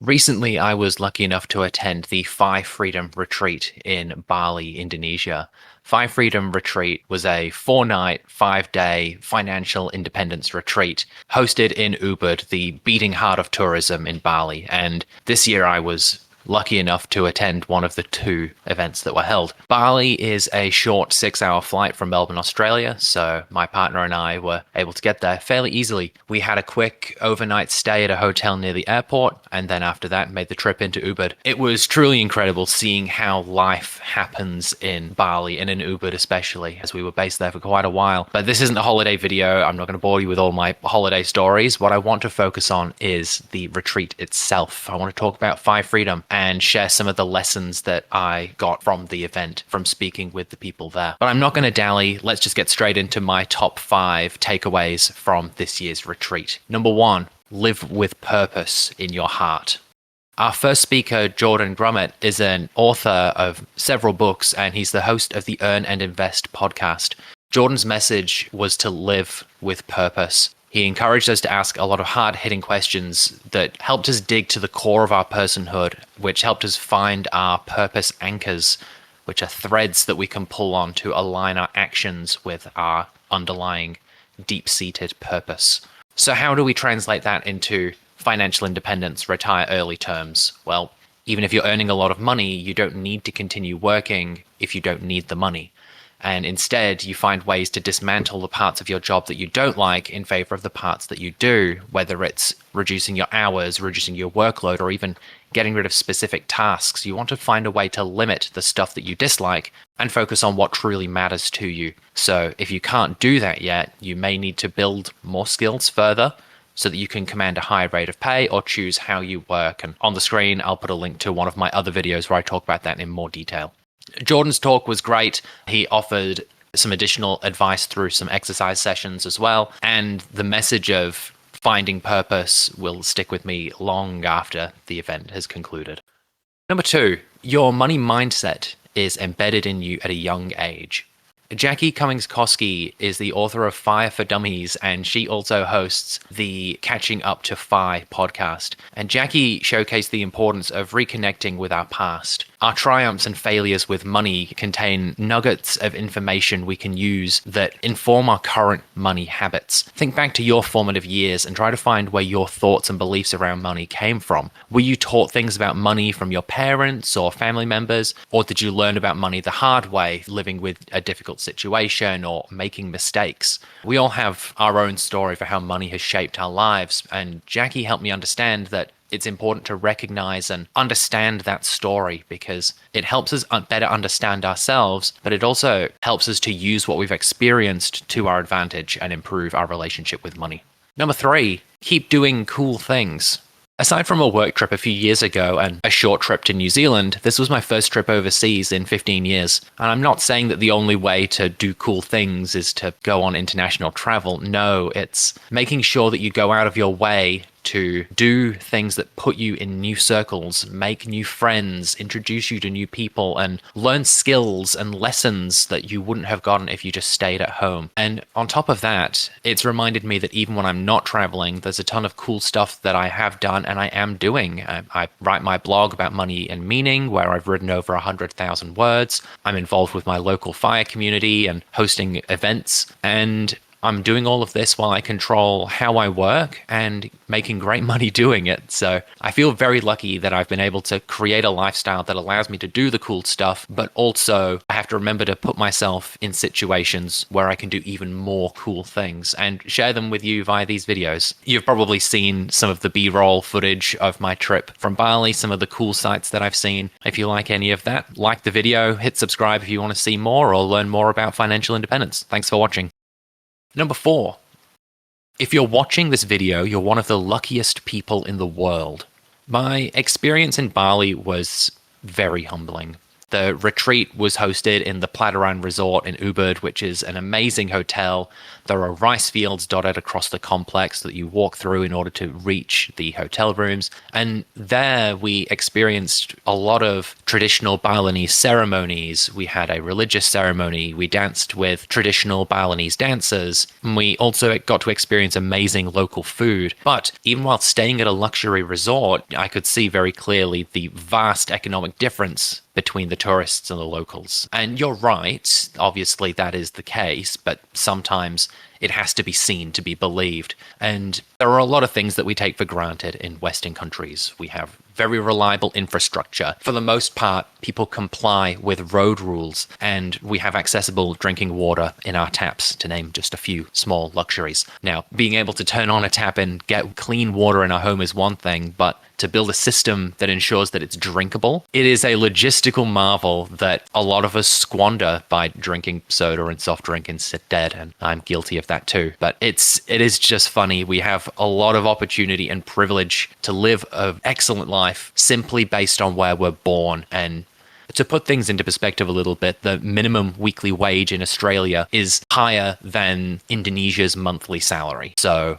Recently, I was lucky enough to attend the Five Freedom Retreat in Bali, Indonesia. Five Freedom Retreat was a 4 night, 5 day financial independence retreat hosted in Ubud, the beating heart of tourism in Bali. And this year I was lucky enough to attend one of the two events that were held. Bali is a short 6 hour flight from Melbourne, Australia, so my partner and I were able to get there fairly easily. We had a quick overnight stay at a hotel near the airport, and then after that made the trip into Ubud. It was truly incredible seeing how life happens in Bali and in Ubud especially, as we were based there for quite a while. But this isn't a holiday video. I'm not going to bore you with all my holiday stories. What I want to focus on is the retreat itself. I want to talk about Five Freedom and share some of the lessons that I got from the event, from speaking with the people there. But I'm not going to dally. Let's just get straight into my top 5 takeaways from this year's retreat. Number 1, live with purpose in your heart. Our first speaker, Jordan Grummett, is an author of several books, and he's the host of the Earn and Invest podcast. Jordan's message was to live with purpose. He encouraged us to ask a lot of hard-hitting questions that helped us dig to the core of our personhood, which helped us find our purpose anchors, which are threads that we can pull on to align our actions with our underlying deep-seated purpose. So how do we translate that into financial independence, retire early terms? Well, even if you're earning a lot of money, you don't need to continue working if you don't need the money. And instead, you find ways to dismantle the parts of your job that you don't like in favor of the parts that you do, whether it's reducing your hours, reducing your workload, or even getting rid of specific tasks. You want to find a way to limit the stuff that you dislike and focus on what truly matters to you. So if you can't do that yet, you may need to build more skills further so that you can command a higher rate of pay or choose how you work. And on the screen, I'll put a link to one of my other videos where I talk about that in more detail. Jordan's talk was great. He offered some additional advice through some exercise sessions as well. And the message of finding purpose will stick with me long after the event has concluded. Number 2, your money mindset is embedded in you at a young age. Jackie Cummings-Koski is the author of Fire for Dummies, and she also hosts the Catching Up to Fi podcast. And Jackie showcased the importance of reconnecting with our past. Our triumphs and failures with money contain nuggets of information we can use that inform our current money habits. Think back to your formative years and try to find where your thoughts and beliefs around money came from. Were you taught things about money from your parents or family members, or did you learn about money the hard way, living with a difficult situation or making mistakes? We all have our own story for how money has shaped our lives, and Jackie helped me understand that it's important to recognize and understand that story because it helps us better understand ourselves, but it also helps us to use what we've experienced to our advantage and improve our relationship with money. Number 3, keep doing cool things. Aside from a work trip a few years ago and a short trip to New Zealand, this was my first trip overseas in 15 years. And I'm not saying that the only way to do cool things is to go on international travel. No, it's making sure that you go out of your way to do things that put you in new circles, make new friends, introduce you to new people, and learn skills and lessons that you wouldn't have gotten if you just stayed at home. And on top of that, it's reminded me that even when I'm not traveling, there's a ton of cool stuff that I have done and I am doing. I write my blog about money and meaning, where I've written over 100,000 words. I'm involved with my local fire community and hosting events, and I'm doing all of this while I control how I work and making great money doing it. So I feel very lucky that I've been able to create a lifestyle that allows me to do the cool stuff, but also I have to remember to put myself in situations where I can do even more cool things and share them with you via these videos. You've probably seen some of the B-roll footage of my trip from Bali, some of the cool sites that I've seen. If you like any of that, like the video, hit subscribe if you want to see more or learn more about financial independence. Thanks for watching. Number 4, if you're watching this video, you're one of the luckiest people in the world. My experience in Bali was very humbling. The retreat was hosted in the Plataran Resort in Ubud, which is an amazing hotel There are rice fields dotted across the complex that you walk through in order to reach the hotel rooms. And there we experienced a lot of traditional Balinese ceremonies. We had a religious ceremony. We danced with traditional Balinese dancers. And we also got to experience amazing local food. But even while staying at a luxury resort, I could see very clearly the vast economic difference between the tourists and the locals. And you're right, obviously that is the case, but sometimes it has to be seen to be believed. And there are a lot of things that we take for granted in Western countries. We have very reliable infrastructure. For the most part, people comply with road rules, and we have accessible drinking water in our taps, to name just a few small luxuries. Now, being able to turn on a tap and get clean water in our home is one thing, but to build a system that ensures that it's drinkable, it is a logistical marvel that a lot of us squander by drinking soda and soft drink instead, and I'm guilty of that too. But it is just funny. We have a lot of opportunity and privilege to live an excellent life simply based on where we're born. And to put things into perspective a little bit, the minimum weekly wage in Australia is higher than Indonesia's monthly salary. So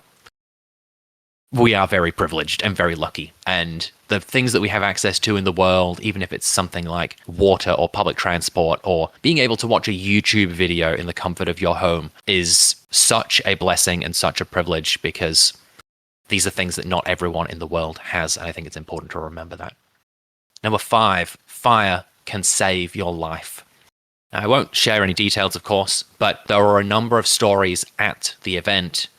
we are very privileged and very lucky. And the things that we have access to in the world, even if it's something like water or public transport or being able to watch a YouTube video in the comfort of your home, is such a blessing and such a privilege, because these are things that not everyone in the world has. And I think it's important to remember that. Number 5, fire can save your life. Now, I won't share any details, of course, but there are a number of stories at the event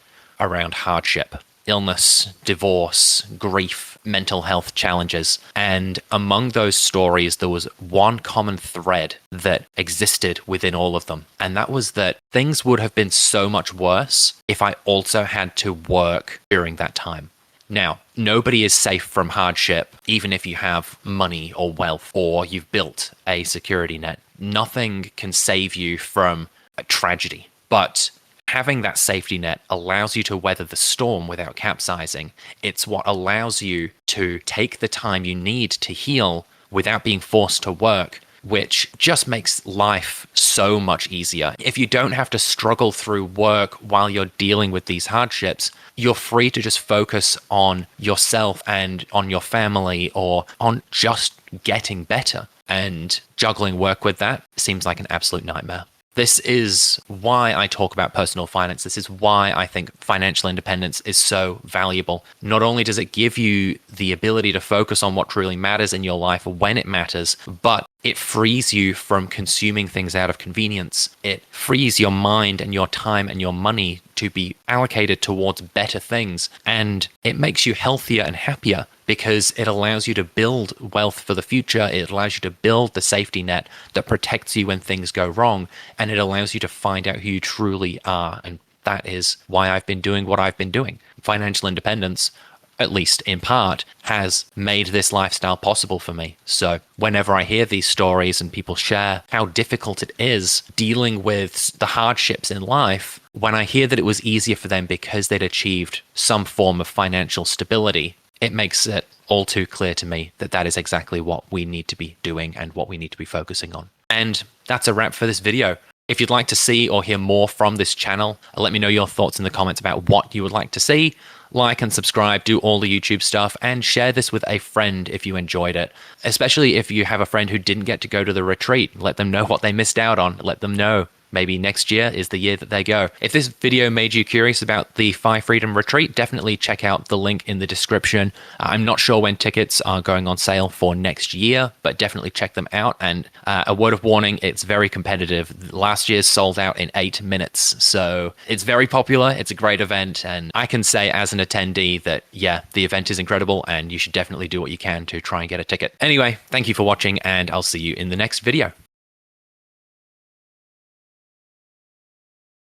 around hardship. Illness, divorce, grief, mental health challenges. And among those stories, there was one common thread that existed within all of them. And that was that things would have been so much worse if I also had to work during that time. Now, nobody is safe from hardship, even if you have money or wealth or you've built a security net. Nothing can save you from a tragedy. But having that safety net allows you to weather the storm without capsizing. It's what allows you to take the time you need to heal without being forced to work, which just makes life so much easier. If you don't have to struggle through work while you're dealing with these hardships, you're free to just focus on yourself and on your family or on just getting better. And juggling work with that seems like an absolute nightmare. This is why I talk about personal finance. This is why I think financial independence is so valuable. Not only does it give you the ability to focus on what truly matters in your life when it matters, but it frees you from consuming things out of convenience. It frees your mind and your time and your money to be allocated towards better things. And it makes you healthier and happier, because it allows you to build wealth for the future. It allows you to build the safety net that protects you when things go wrong. And it allows you to find out who you truly are. And that is why I've been doing what I've been doing. Financial independence, at least in part, has made this lifestyle possible for me. So whenever I hear these stories and people share how difficult it is dealing with the hardships in life, when I hear that it was easier for them because they'd achieved some form of financial stability, it makes it all too clear to me that that is exactly what we need to be doing and what we need to be focusing on. And that's a wrap for this video. If you'd like to see or hear more from this channel, let me know your thoughts in the comments about what you would like to see. Like and subscribe, do all the YouTube stuff, and share this with a friend if you enjoyed it. Especially if you have a friend who didn't get to go to the retreat. Let them know what they missed out on. Let them know. Maybe next year is the year that they go. If this video made you curious about the 5 Freedom Retreat, definitely check out the link in the description. I'm not sure when tickets are going on sale for next year, but definitely check them out. And a word of warning, it's very competitive. Last year's sold out in 8 minutes. So it's very popular. It's a great event. And I can say as an attendee that, yeah, the event is incredible and you should definitely do what you can to try and get a ticket. Anyway, thank you for watching, and I'll see you in the next video.